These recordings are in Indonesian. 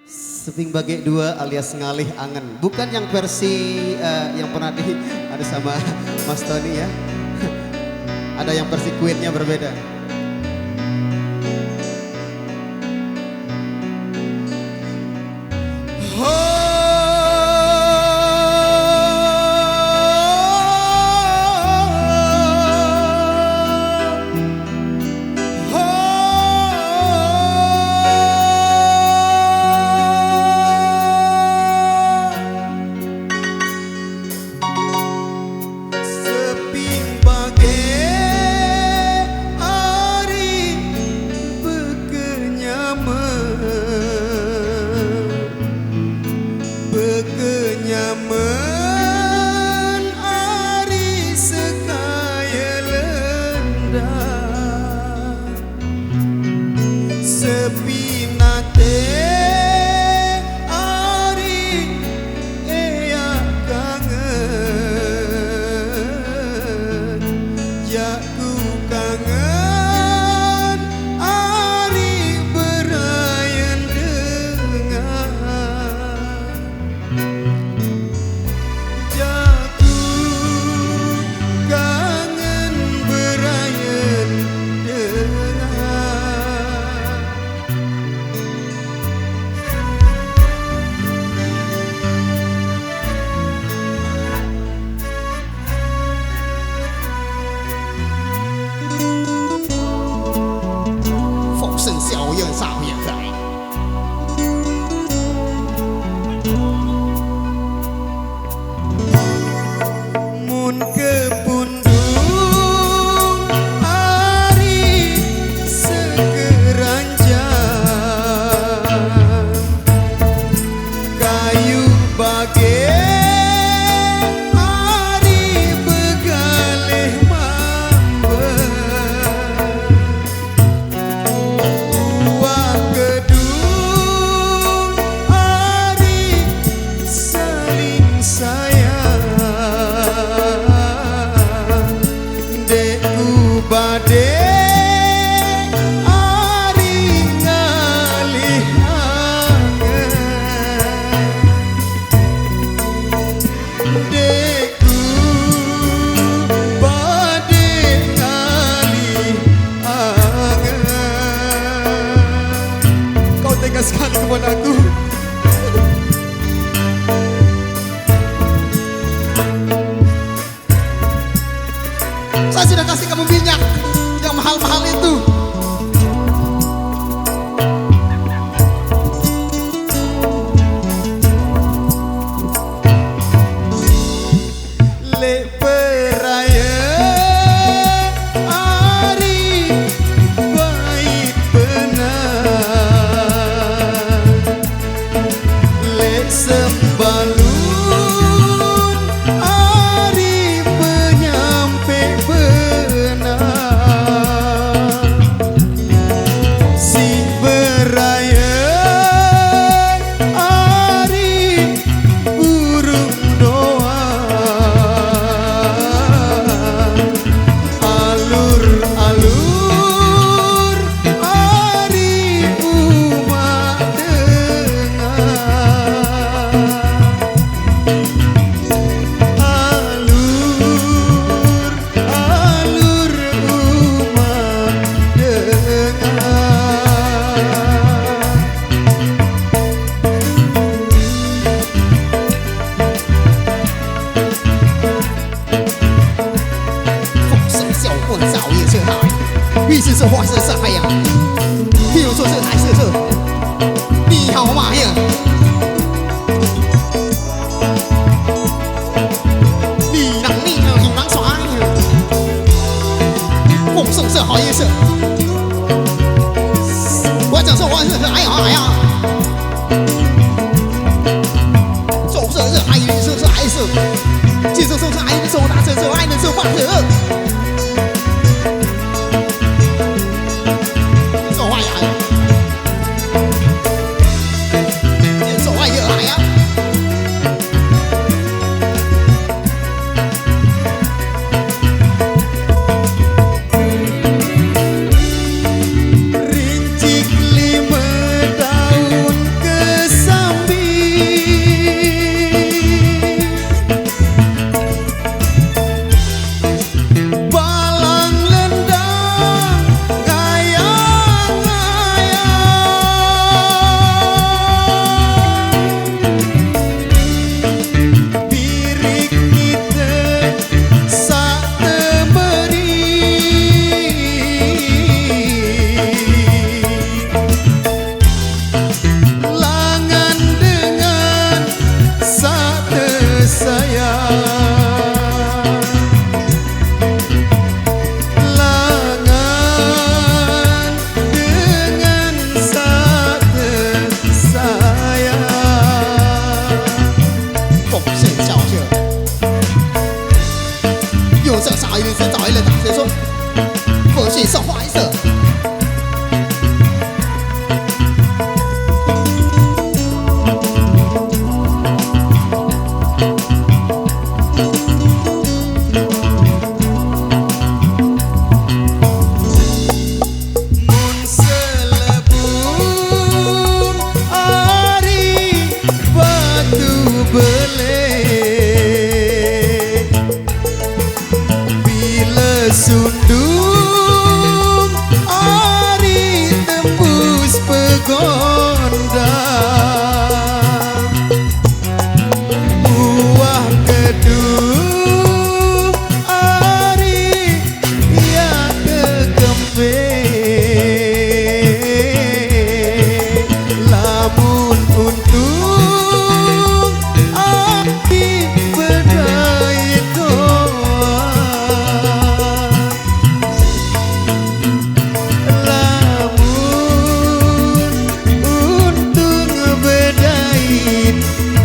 Seping Bage 2 alias Ngalih Angen. Bukan yang versi yang pernah ada sama Mas Tony ya. Ada yang versi Queen-nya berbeda. Kenyaman ari sekaya lendang sepi nate ari ea kangen jaku kangen ari berayan dengan mun kepundung ari sekeranjang kayu bage ari begalih mamben uang gedung ari saling sayang deku bade ari ngalih angen deku bade ngalih angen. Kau tega sekali kepadaku. Saya sudah kasih kamu minyak yang mahal-mahal itu. Le peraya ari baik benar le sembalun ari penyampe benar si beraya ari burung doa alur-alur ari umat dengar alur-alur umat dengar.玉是这花色是海洋，譬如说是海色色，你好嘛呀？你让你让你让耍呀？风送色好颜色，我讲说花色是哎呀哎呀，走色是爱绿色是爱色，接受是爱的走大色是爱的走花色。Rincik 5 tahun ke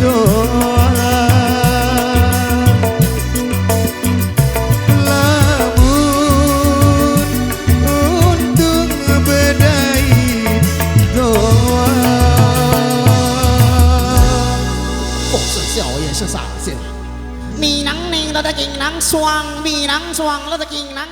doa lamun untuk bedai doa 风是笑也是傻笑。มีหนังหนึ่งเราจะกินหนังสว่างมีหนังสว่างเราจะกินหนัง